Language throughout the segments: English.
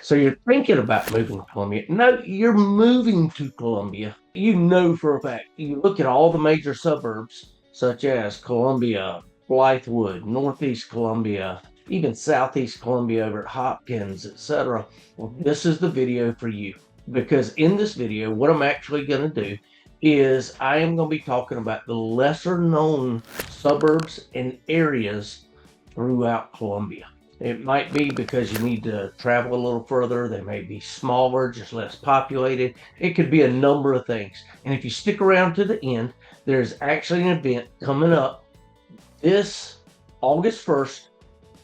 So you're thinking about moving to Columbia. No, you're moving to Columbia. You know for a fact. You look at all the major suburbs, such as Columbia, Blythewood, Northeast Columbia, even Southeast Columbia over at Hopkins, etc. Well, this is the video for you. Because in this video, what I'm actually going to do is I am going to be talking about the lesser known suburbs and areas throughout Columbia. It might be because you need to travel a little further. They may be smaller, just less populated. It could be a number of things. And if you stick around to the end, there's actually an event coming up this August 1st,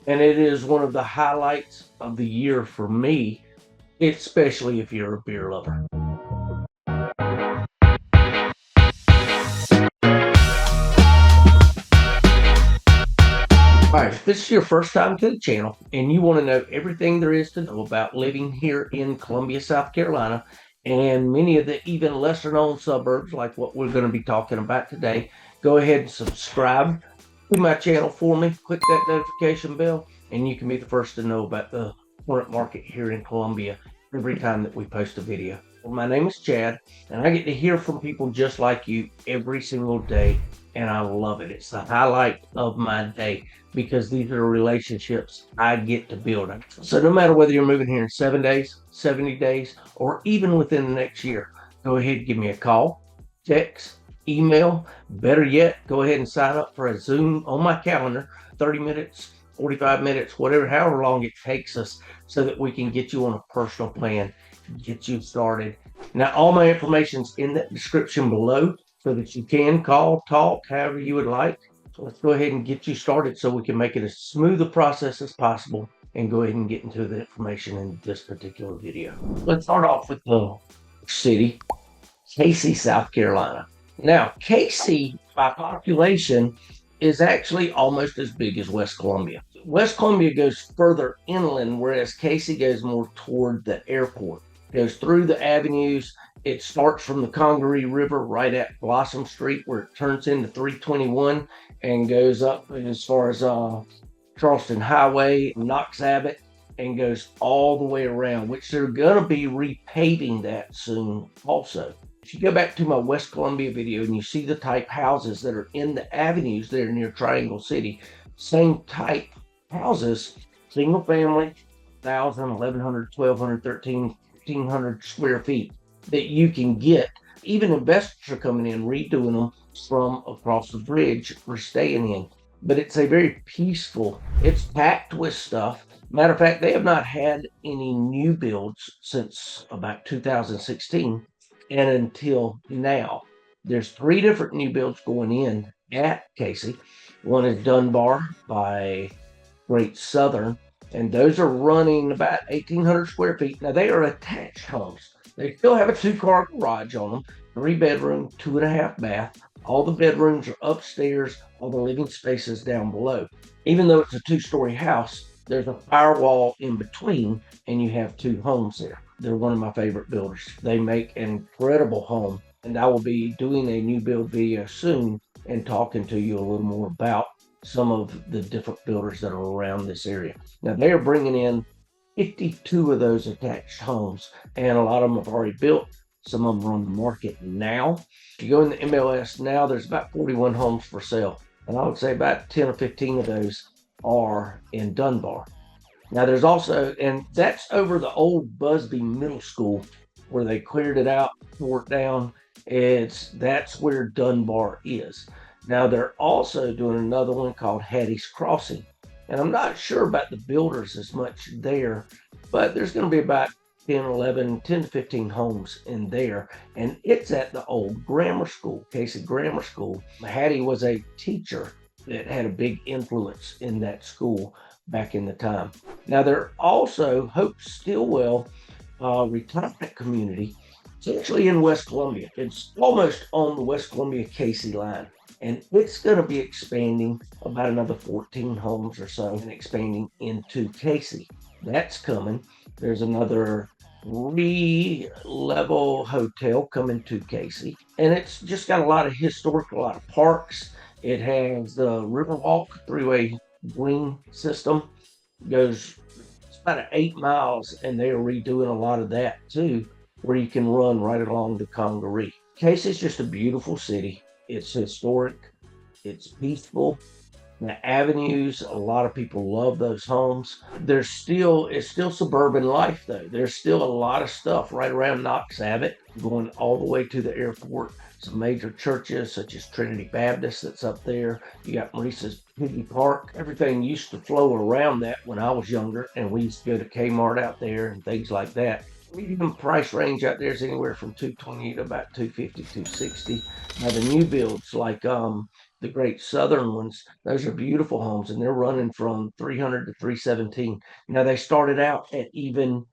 and it is one of the highlights of the year for me, especially if you're a beer lover. All right, if this is your first time to the channel and you want to know everything there is to know about living here in Columbia, South Carolina, and many of the even lesser known suburbs like what we're going to be talking about today, go ahead and subscribe to my channel for me. Click that notification bell and you can be the first to know about the current market here in Columbia every time that we post a video. Well, my name is Chad and I get to hear from people just like you every single day, and I love it. It's the highlight of my day because these are relationships I get to build. So no matter whether you're moving here in 7 days, 70 days, or even within the next year, go ahead and give me a call, text, email. Better yet, go ahead and sign up for a Zoom on my calendar, 30 minutes, 45 minutes, whatever, however long it takes us, so that we can get you on a personal plan, get you started. Now, all my information's in that description below so that you can call, talk, however you would like. So let's go ahead and get you started so we can make it as smooth a process as possible and go ahead and get into the information in this particular video. Let's start off with the city, Cayce, South Carolina. Now, Cayce, by population, is actually almost as big as West Columbia. West Columbia goes further inland, whereas Cayce goes more toward the airport. It goes through the avenues. It starts from the Congaree River right at Blossom Street, where it turns into 321 and goes up as far as Charleston Highway, Knox Abbott, and goes all the way around, which they're going to be repaving that soon also. If you go back to my West Columbia video and you see the type houses that are in the avenues there near Triangle City, same type houses, single family, 1,000, 1,100, 1,200, 13, 1,500 square feet that you can get. Even investors are coming in, redoing them from across the bridge we're staying in. But it's a very peaceful, it's packed with stuff. Matter of fact, they have not had any new builds since about 2016. And until now, there's 3 different new builds going in at Cayce. One is Dunbar by Great Southern, and those are running about 1,800 square feet. Now, they are attached homes. They still have a 2-car garage on them, 3 bedroom, 2.5 bath. All the bedrooms are upstairs, all the living spaces down below. Even though it's a 2-story house, there's a firewall in between, and you have 2 homes there. They're one of my favorite builders. They make an incredible home, and I will be doing a new build video soon and talking to you a little more about some of the different builders that are around this area. Now, they are bringing in 52 of those attached homes, and a lot of them have already built. Some of them are on the market now. If you go in the MLS now, there's about 41 homes for sale, and I would say about 10 or 15 of those are in Dunbar. Now, there's also, and that's over the old Busby Middle School where they cleared it out, tore it down. That's where Dunbar is. Now, they're also doing another one called Hattie's Crossing. And I'm not sure about the builders as much there, but there's going to be about 10 to 15 homes in there. And it's at the old grammar school, Cayce Grammar School. Hattie was a teacher that had a big influence in that school back in the time. Now, they're also Hope Stillwell retirement community. It's actually in West Columbia. It's almost on the West Columbia Cayce line, and it's going to be expanding about another 14 homes or so and expanding into Cayce. That's coming. There's another 3-level hotel coming to Cayce, and it's just got a lot of historic, a lot of parks. It has the Riverwalk through a green system, goes about 8 miles, and they're redoing a lot of that too, where you can run right along the Congaree. Cayce is just a beautiful city. It's historic, it's peaceful. The avenues, a lot of people love those homes. It's still suburban life though. There's still a lot of stuff right around Knox Abbott, going all the way to the airport. Some major churches such as Trinity Baptist that's up there. You got Maurice's Piggy Park. Everything used to flow around that when I was younger, and we used to go to Kmart out there and things like that. Medium price range out there is anywhere from 220 to about 250, 260. Now the new builds like the great southern ones, those are beautiful homes, and they're running from 300 to 317. Now they started out at even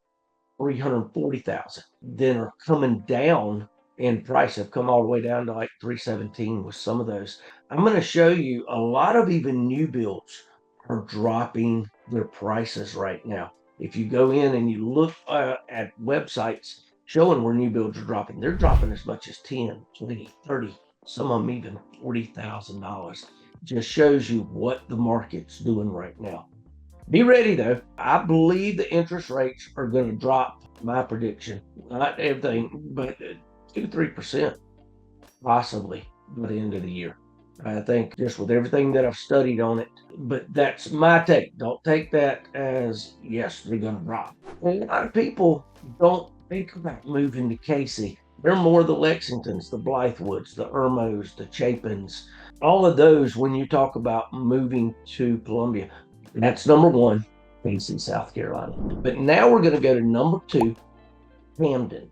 340,000, then are coming down in price, have come all the way down to like 317 with some of those. I'm going to show you a lot of even new builds are dropping their prices right now. If you go in and you look at websites showing where new builds are dropping, they're dropping as much as 10, 20, 30, some of them even $40,000. Just shows you what the market's doing right now. Be ready though. I believe the interest rates are going to drop. My prediction, not everything, but 2-3% possibly by the end of the year. I think just with everything that I've studied on it, but that's my take. Don't take that as yes, they're going to drop. A lot of people don't think about moving to Cayce. They're more the Lexingtons, the Blythewoods, the Irmos, the Chapins, all of those when you talk about moving to Columbia. That's number one, Cayce, South Carolina. But now we're going to go to number two, Camden.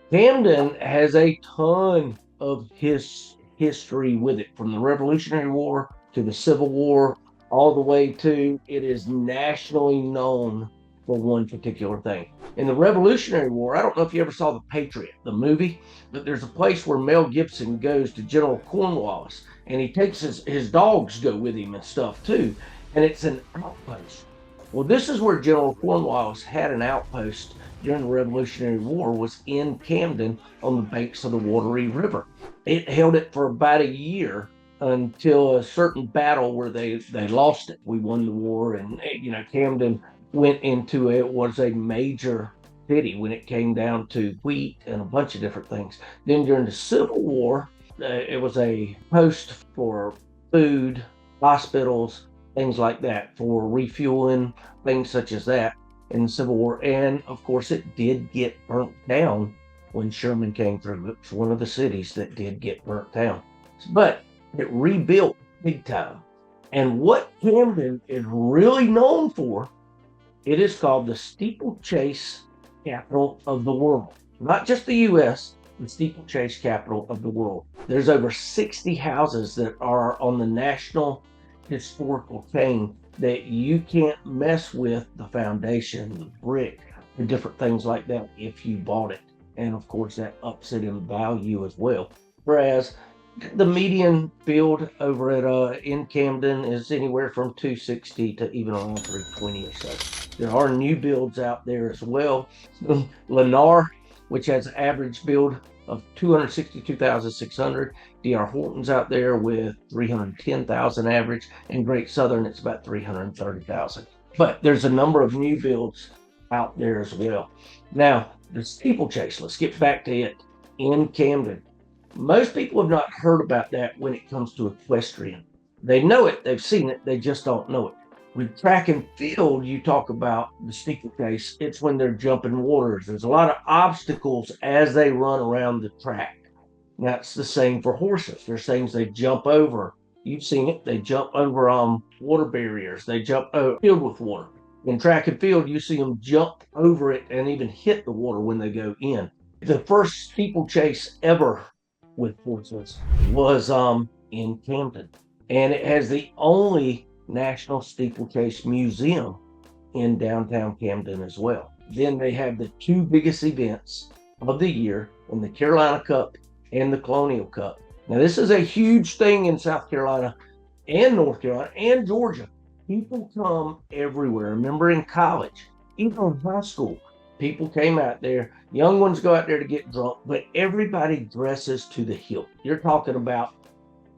Camden has a ton of history with it, from the Revolutionary War to the Civil War, all the way to it is nationally known for one particular thing. In the Revolutionary War, I don't know if you ever saw The Patriot, the movie, but there's a place where Mel Gibson goes to General Cornwallis, and he takes his dogs go with him and stuff too, and it's an outpost. Well, this is where General Cornwallis had an outpost during the Revolutionary War, was in Camden on the banks of the Wateree River. It held it for about a year until a certain battle where they lost it. We won the war, and Camden went into it, was a major city when it came down to wheat and a bunch of different things. Then during the Civil War, it was a post for food, hospitals, things like that, for refueling, things such as that in the Civil War. And of course, it did get burnt down when Sherman came through. It was one of the cities that did get burnt down, but it rebuilt big time. And what Camden is really known for, it is called the steeplechase capital of the world. Not just the U.S., the steeplechase capital of the world. There's over 60 houses that are on the national historical chain that you can't mess with the foundation, the brick, and different things like that if you bought it. And of course, that ups it in value as well. Whereas the median build over at in Camden is anywhere from 260 to even around 320 or so. There are new builds out there as well. Lennar, which has an average build of 262,600. D.R. Horton's out there with 310,000 average, and Great Southern, it's about 330,000. But there's a number of new builds out there as well. Now, the steeplechase, let's get back to it in Camden. Most people have not heard about that when it comes to equestrian. They know it, they've seen it, they just don't know it. With track and field, you talk about the steeplechase, it's when they're jumping waters. There's a lot of obstacles as they run around the track. That's the same for horses. There's things they jump over. You've seen it. They jump over water barriers. They jump filled with water. In track and field, you see them jump over it and even hit the water when they go in. The first steeplechase ever with horses was in Camden, and it has the only National Steeplechase Museum in downtown Camden as well. Then they have the two biggest events of the year in the Carolina Cup and the Colonial Cup. Now, this is a huge thing in South Carolina and North Carolina and Georgia. People come everywhere. Remember, in college, even in high school, people came out there. Young ones go out there to get drunk, but everybody dresses to the hilt. You're talking about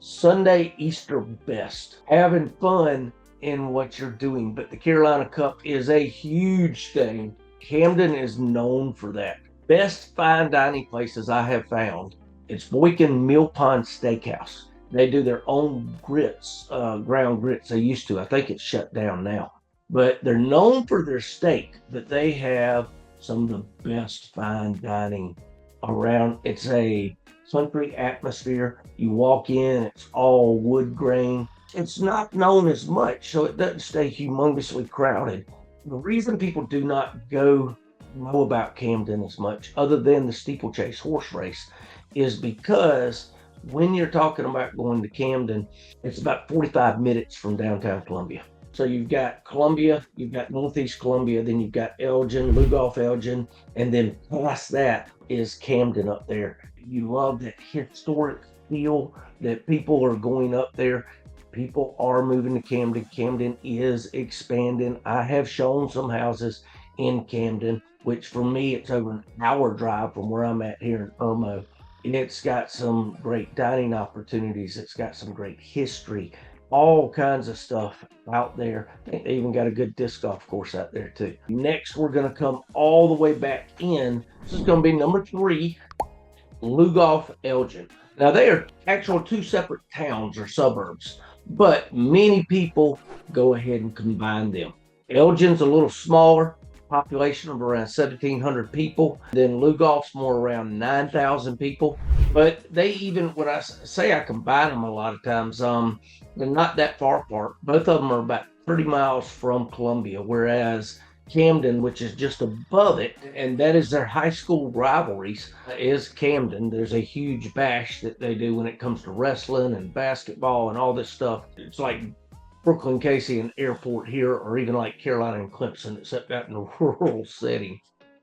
Sunday Easter best, having fun in what you're doing, but the Carolina Cup is a huge thing. Camden is known for that. Best fine dining places I have found, it's Boykin Mill Pond Steakhouse. They do their own grits, ground grits. They used to. I think it's shut down now. But they're known for their steak, but they have some of the best fine dining around. It's a country atmosphere. You walk in, it's all wood grain. It's not known as much, so it doesn't stay humongously crowded. The reason people do not know about Camden as much, other than the steeplechase horse race, is because when you're talking about going to Camden, it's about 45 minutes from downtown Columbia. So you've got Columbia, you've got Northeast Columbia, then you've got Elgin, Lugoff-Elgin, and then past that is Camden up there. You love that historic feel that people are going up there. People are moving to Camden. Camden is expanding. I have shown some houses in Camden, which for me, it's over an hour drive from where I'm at here in Irmo. It's got some great dining opportunities. It's got some great history, all kinds of stuff out there. I think they even got a good disc golf course out there too. Next, we're going to come all the way back in. This is going to be number 3, Lugoff-Elgin. Now, they are actually 2 separate towns or suburbs, but many people go ahead and combine them. Elgin's a little smaller, population of around 1,700 people. Then Lugoff's more around 9,000 people. But they even, when I say I combine them a lot of times, they're not that far apart. Both of them are about 30 miles from Columbia, whereas Camden, which is just above it, and that is their high school rivalries, is Camden. There's a huge bash that they do when it comes to wrestling and basketball and all this stuff. It's like Brooklyn, Cayce, and Airport here, or even like Carolina and Clemson, except out in a rural setting.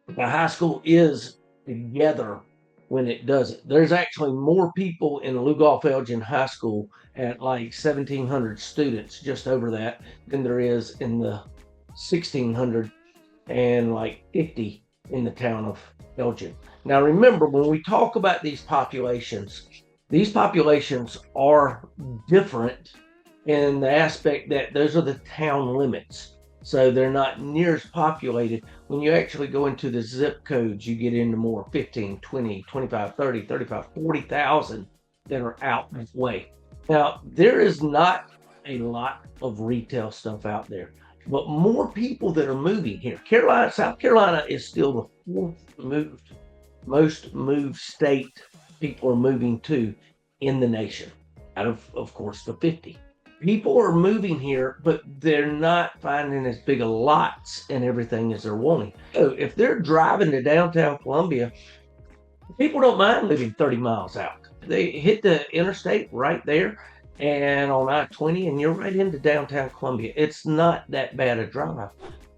The high school is together when it does it. There's actually more people in Lugoff-Elgin High School at like 1,700 students, just over that, than there is in the 1,600 and like 50 in the town of Elgin. Now remember, when we talk about these populations are different in the aspect that those are the town limits. So they're not near as populated. When you actually go into the zip codes, you get into more 15, 20, 25, 30, 35, 40,000 that are out this way. Now, there is not a lot of retail stuff out there, but more people that are moving here. South Carolina is still the 4th most moved state people are moving to in the nation, out of course, the 50. People are moving here, but they're not finding as big of lots and everything as they're wanting. So if they're driving to downtown Columbia, people don't mind living 30 miles out. They hit the interstate right there and on I-20, and you're right into downtown Columbia. It's not that bad a drive,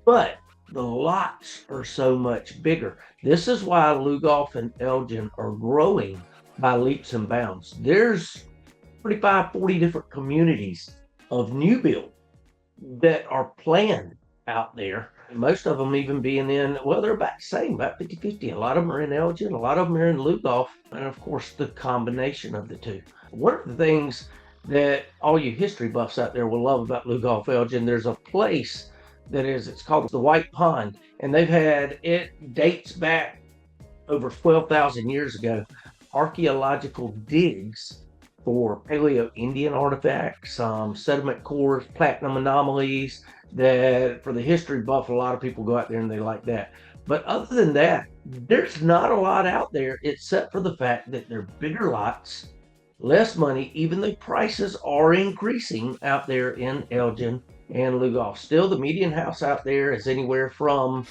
but the lots are so much bigger. This is why Lugoff and Elgin are growing by leaps and bounds. There's 35, 40 different communities of new build that are planned out there. Most of them even being in, well, they're about the same, about 50-50. A lot of them are in Elgin, a lot of them are in Lugoff, and of course the combination of the two. One of the things that all you history buffs out there will love about Lugoff-Elgin, there's a place it's called the White Pond, and it dates back over 12,000 years ago, archaeological digs for Paleo-Indian artifacts, sediment cores, platinum anomalies, that for the history buff, a lot of people go out there and they like that. But other than that, there's not a lot out there except for the fact that they're bigger lots, less money, even though prices are increasing out there in Elgin and Lugoff. Still, the median house out there is anywhere from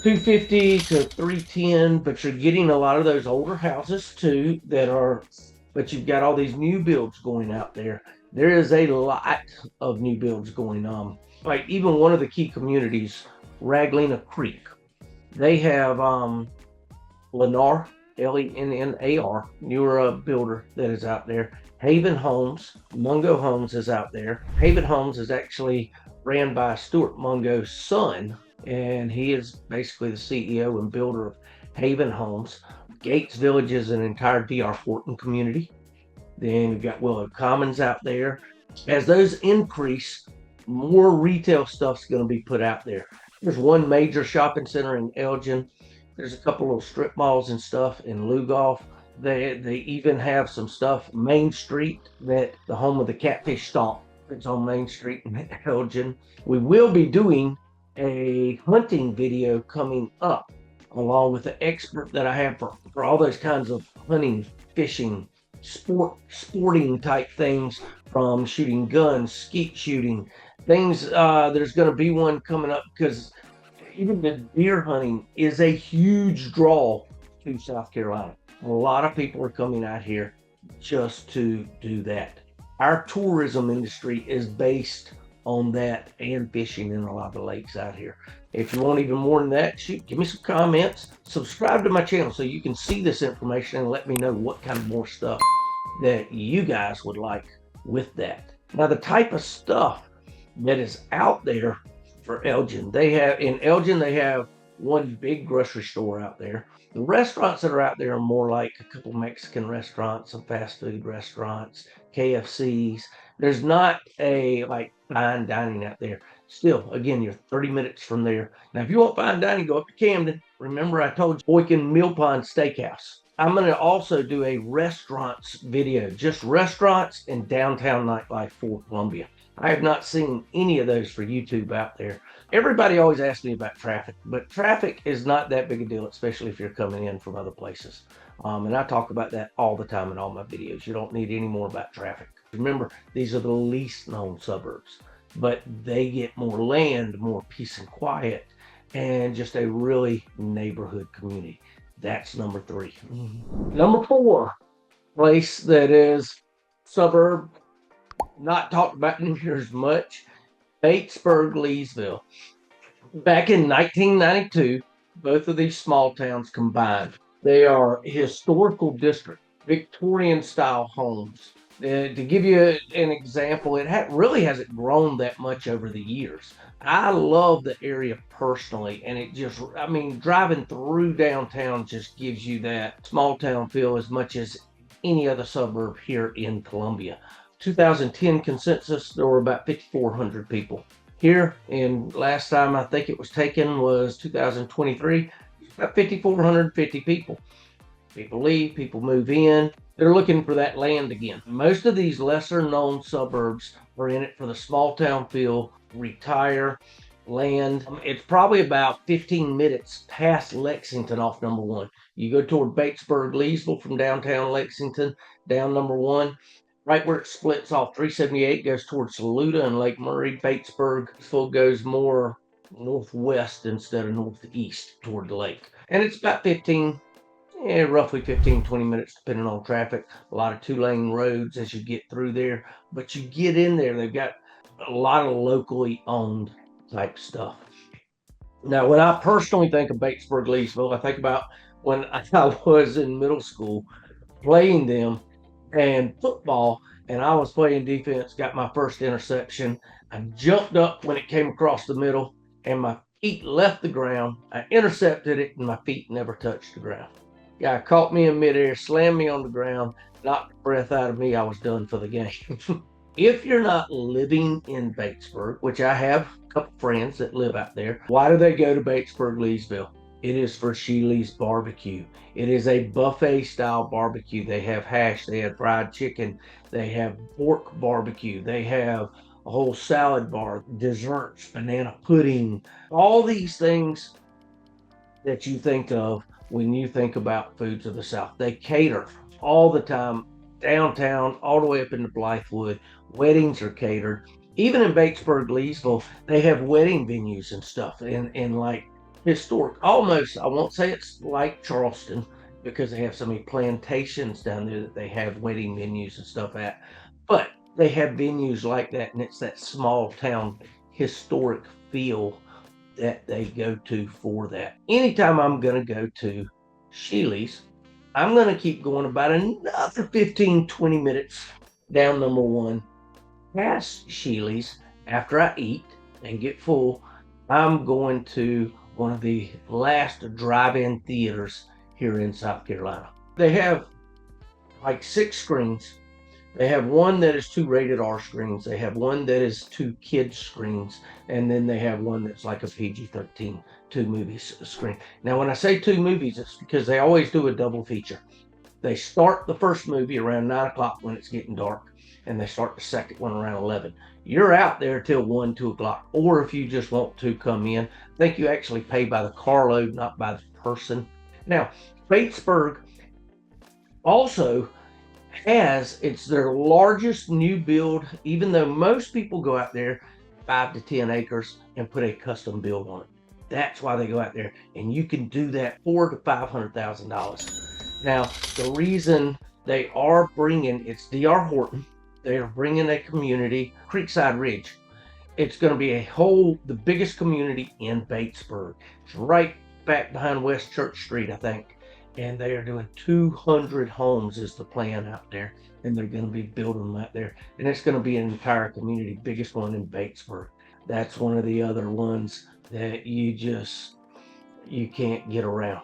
$250 to $310, but you're getting a lot of those older houses too but you've got all these new builds going out there. There is a lot of new builds going on. Like even one of the key communities, Raglina Creek, they have Lennar, Lennar, newer builder that is out there. Haven Homes, Mungo Homes is out there. Haven Homes is actually ran by Stuart Mungo's son, and he is basically the CEO and builder of Haven Homes. Gates Village is an entire D.R. Horton community. Then you've got Willow Commons out there. As those increase, more retail stuff's going to be put out there. There's one major shopping center in Elgin. There's a couple little strip malls and stuff in Lugoff. They even have some stuff Main Street, that the home of the Catfish Stomp. It's on Main Street in Elgin. We will be doing a hunting video coming up, along with the expert that I have for all those kinds of hunting, fishing, sporting type things, from shooting guns, skeet shooting, things. There's going to be one coming up because even the deer hunting is a huge draw to South Carolina. A lot of people are coming out here just to do that. Our tourism industry is based on that, and fishing in a lot of the lakes out here. If you want even more than that, shoot, give me some comments. Subscribe to my channel so you can see this information and let me know what kind of more stuff that you guys would like with that. Now, the type of stuff that is out there for Elgin, in Elgin they have one big grocery store out there. The restaurants that are out there are more like a couple Mexican restaurants, some fast food restaurants, KFCs. There's not a like fine dining out there. Still, again, you're 30 minutes from there. Now, if you want fine dining, go up to Camden. Remember, I told you, Boykin Mill Pond Steakhouse. I'm going to also do a restaurants video, just restaurants and downtown nightlife for Columbia. I have not seen any of those for YouTube out there. Everybody always asks me about traffic, but traffic is not that big a deal, especially if you're coming in from other places. And I talk about that all the time in all my videos. You don't need any more about traffic. Remember, these are the least known suburbs, but they get more land, more peace and quiet, and just a really neighborhood community. That's number 3. Number 4, place that is suburb, not talked about near as much, Batesburg Leesville. Back in 1992, both of these small towns combined. They are historical district, Victorian style homes. To give you an example, it really hasn't grown that much over the years. I love the area personally, and it just, I mean, driving through downtown just gives you that small town feel as much as any other suburb here in Columbia. 2010 consensus, there were about 5,400 people. Here, and last time I think it was taken was 2023, about 5,450 people. People leave, people move in. They're looking for that land again. Most of these lesser known suburbs are in it for the small town feel, retire, land. It's probably about 15 minutes past Lexington off number 1. You go toward Batesburg Leesville from downtown Lexington, down number 1. Right where it splits off, 378 goes towards Saluda and Lake Murray. Batesburg goes more northwest instead of northeast toward the lake. And it's about roughly 15, 20 minutes depending on traffic. A lot of 2-lane roads as you get through there. But you get in there, they've got a lot of locally owned type stuff. Now, when I personally think of Batesburg Leesville, I think about when I was in middle school playing them and football, and I was playing defense, got my first interception. I jumped up when it came across the middle, and my feet left the ground. I intercepted it, and my feet never touched the ground. Guy caught me in midair, slammed me on the ground, knocked the breath out of me. I was done for the game. If you're not living in Batesburg, which I have a couple friends that live out there, why do they go to Batesburg Leesville? It is for Sheely's barbecue. It is a buffet style barbecue. They have hash, they have fried chicken, they have pork barbecue, they have a whole salad bar, desserts, banana pudding, all these things that you think of when you think about foods of the South. They cater all the time, downtown, all the way up into Blythewood. Weddings are catered. Even in Batesburg Leesville, they have wedding venues and stuff, and like historic, almost, I won't say it's like Charleston because they have so many plantations down there that they have wedding venues and stuff at, but they have venues like that, and it's that small town historic feel that they go to for that. Anytime I'm going to go to Sheely's, I'm going to keep going about another 15, 20 minutes down number 1, past Sheely's. After I eat and get full, I'm going to one of the last drive-in theaters here in South Carolina. They have like 6 screens, They have one that is 2 rated R screens. They have one that is 2 kids screens, and then they have one that's like a PG-13 2 movies screen. Now, when I say 2 movies, it's because they always do a double feature. They start the first movie around 9 o'clock when it's getting dark, and they start the second one around 11. You're out there till 1, 2 o'clock. Or if you just want to come in, I think you actually pay by the carload, not by the person. Now, Batesburg also it's their largest new build, even though most people go out there 5 to 10 acres and put a custom build on it. That's why they go out there, and you can do that $400,000 to $500,000. Now, the reason they are bringing, it's D.R. Horton, they are bringing a community, Creekside Ridge. It's going to be the biggest community in Batesburg. It's right back behind West Church Street, I think. And they are doing 200 homes is the plan out there. And they're going to be building them out there. And it's going to be an entire community, biggest one in Batesburg. That's one of the other ones that you can't get around.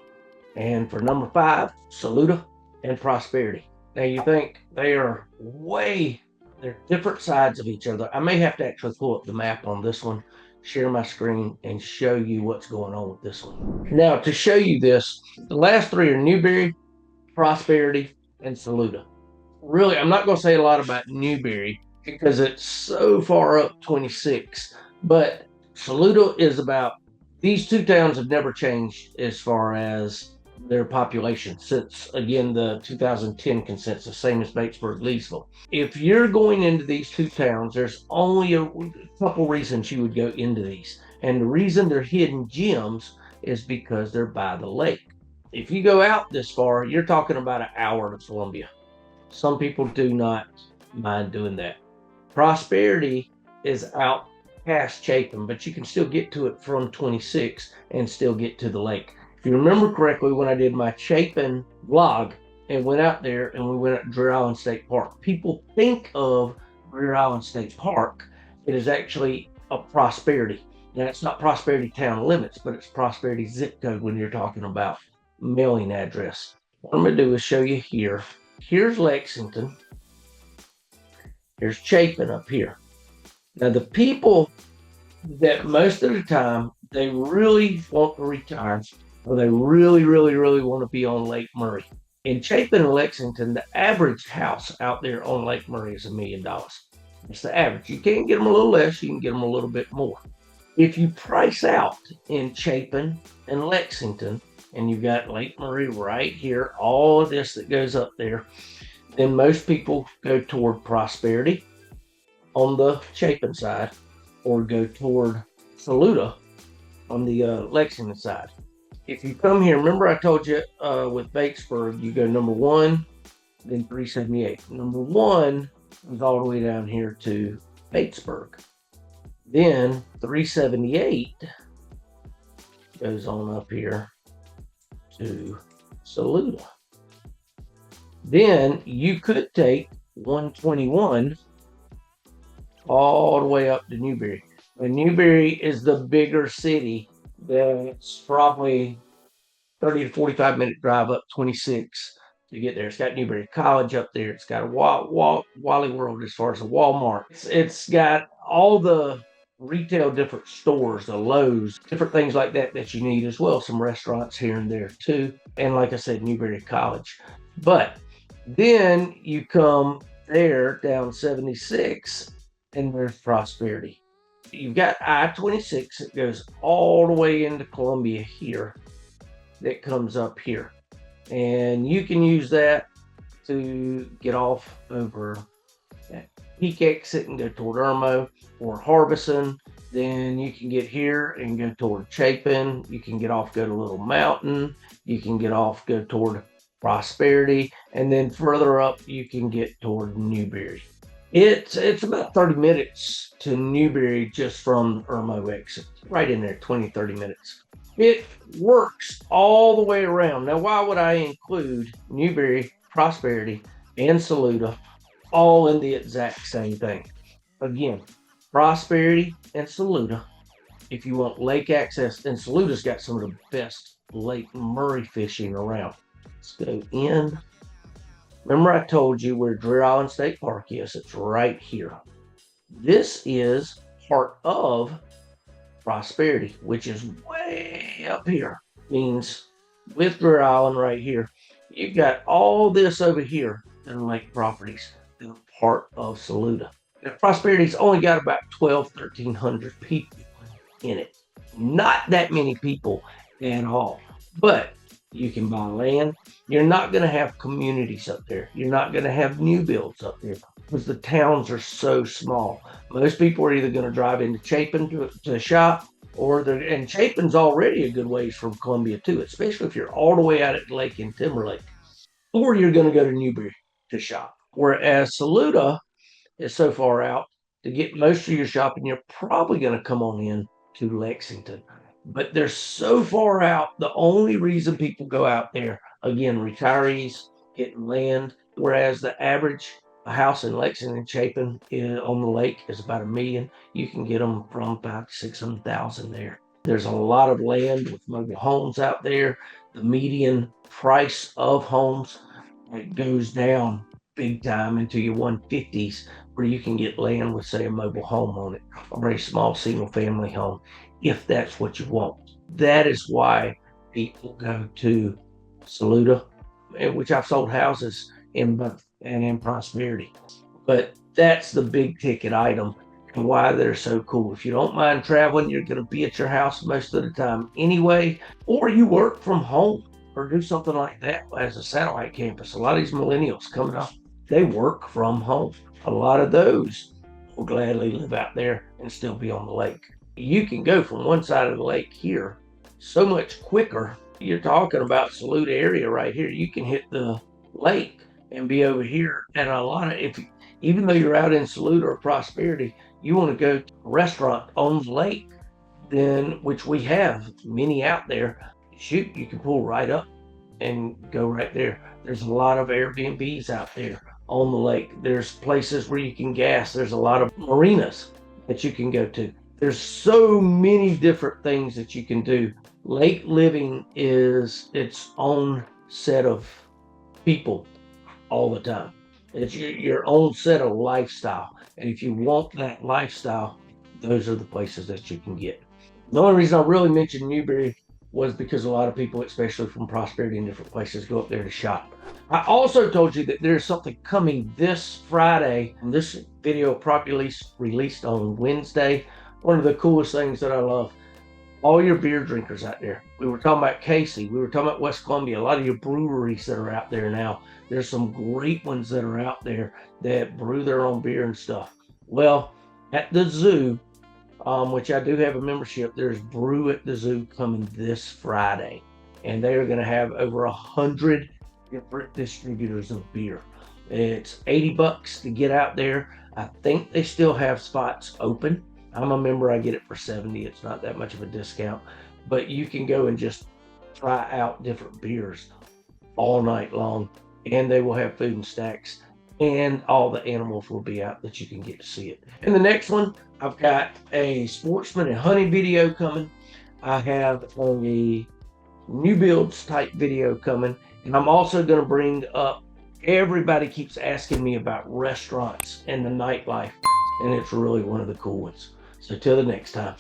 And for number 5, Saluda and Prosperity. Now you think they're different sides of each other. I may have to actually pull up the map on this one, share my screen, and show you what's going on with this one. Now, to show you this, the last 3 are Newberry, Prosperity, and Saluda. Really, I'm not going to say a lot about Newberry because it's so far up 26, but Saluda is these 2 towns have never changed as far as their population since, again, the 2010 consensus, same as Batesburg Leesville. If you're going into these 2 towns, there's only a couple reasons you would go into these. And the reason they're hidden gems is because they're by the lake. If you go out this far, you're talking about an hour to Columbia. Some people do not mind doing that. Prosperity is out past Chapin, but you can still get to it from 26 and still get to the lake. If you remember correctly, when I did my Chapin vlog and went out there and we went up to Greer Island State Park, people think of Greer Island State Park. It is actually a Prosperity. Now, it's not Prosperity town limits, but it's Prosperity zip code when you're talking about mailing address. What I'm going to do is show you here. Here's Lexington. Here's Chapin up here. Now, the people that most of the time, they really want to retire, or they really, really, really want to be on Lake Murray. In Chapin and Lexington, the average house out there on Lake Murray is $1 million. It's the average. You can't get them a little less, you can get them a little bit more. If you price out in Chapin and Lexington, and you've got Lake Murray right here, all of this that goes up there, then most people go toward Prosperity on the Chapin side, or go toward Saluda on the Lexington side. If you come here, remember I told you with Batesburg, you go number 1, then 378. Number 1 is all the way down here to Batesburg. Then 378 goes on up here to Saluda. Then you could take 121 all the way up to Newberry. And Newberry is the bigger city. That's probably 30 to 45 minute drive up 26 to get there. It's got Newberry College up there. It's got a Wally World as far as a Walmart. It's got all the retail different stores, the Lowe's, different things like that that you need as well. Some restaurants here and there too. And like I said, Newberry College. But then you come there down 76 and there's Prosperity. You've got I-26 that goes all the way into Columbia here, that comes up here. And you can use that to get off over at Peak Exit and go toward Irmo or Harbison. Then you can get here and go toward Chapin. You can get off, go to Little Mountain. You can get off, go toward Prosperity. And then further up, you can get toward Newberry. It's about 30 minutes to Newberry just from Irmo exit. Right in there, 20, 30 minutes. It works all the way around. Now, why would I include Newberry, Prosperity, and Saluda all in the exact same thing? Again, Prosperity and Saluda, if you want lake access, and Saluda's got some of the best Lake Murray fishing around. Let's go in Remember I told you where Deer Island State Park is? It's right here. This is part of Prosperity, which is way up here. Means with Deer Island right here, you've got all this over here in lake properties that are part of Saluda. Now, Prosperity's only got about 1,300 people in it. Not that many people at all. But you can buy land. You're not going to have communities up there. You're not going to have new builds up there because the towns are so small. Most people are either going to drive into Chapin to shop, and Chapin's already a good ways from Columbia too, especially if you're all the way out at the lake in Timberlake, or you're going to go to Newberry to shop. Whereas Saluda is so far out, to get most of your shopping, you're probably going to come on in to Lexington. But they're so far out, the only reason people go out there, again, retirees getting land, whereas the average house in Lexington, Chapin on the lake is about $1 million. You can get them from about 600,000 there. There's a lot of land with mobile homes out there. The median price of homes, it goes down big time into your 150s, where you can get land with, say, a mobile home on it, or a small single family home, if that's what you want. That is why people go to Saluda, which I've sold houses in Prosperity. But that's the big ticket item and why they're so cool. If you don't mind traveling, you're going to be at your house most of the time anyway, or you work from home or do something like that as a satellite campus. A lot of these millennials coming up, they work from home. A lot of those will gladly live out there and still be on the lake. You can go from one side of the lake here so much quicker. You're talking about Saluda area right here. You can hit the lake and be over here. And a lot of, even though you're out in Saluda or Prosperity, you want to go to a restaurant on the lake, then, which we have many out there, shoot, you can pull right up and go right there. There's a lot of Airbnbs out there on the lake. There's places where you can gas. There's a lot of marinas that you can go to. There's so many different things that you can do. Lake living is its own set of people all the time. It's your own set of lifestyle. And if you want that lifestyle, those are the places that you can get. The only reason I really mentioned Newberry was because a lot of people, especially from Prosperity and different places, go up there to shop. I also told you that there's something coming this Friday. This video probably released on Wednesday. One of the coolest things that I love, all your beer drinkers out there. We were talking about Cayce. We were talking about West Columbia. A lot of your breweries that are out there now. There's some great ones that are out there that brew their own beer and stuff. Well, at the zoo, which I do have a membership, there's Brew at the Zoo coming this Friday. And they are going to have over 100 different distributors of beer. It's $80 to get out there. I think they still have spots open. I'm a member, I get it for $70. It's not that much of a discount, but you can go and just try out different beers all night long, and they will have food and snacks, and all the animals will be out that you can get to see it. And the next one, I've got a sportsman and hunting video coming. I have a new builds type video coming, and I'm also going to bring up, everybody keeps asking me about restaurants and the nightlife, and it's really one of the cool ones. So till the next time.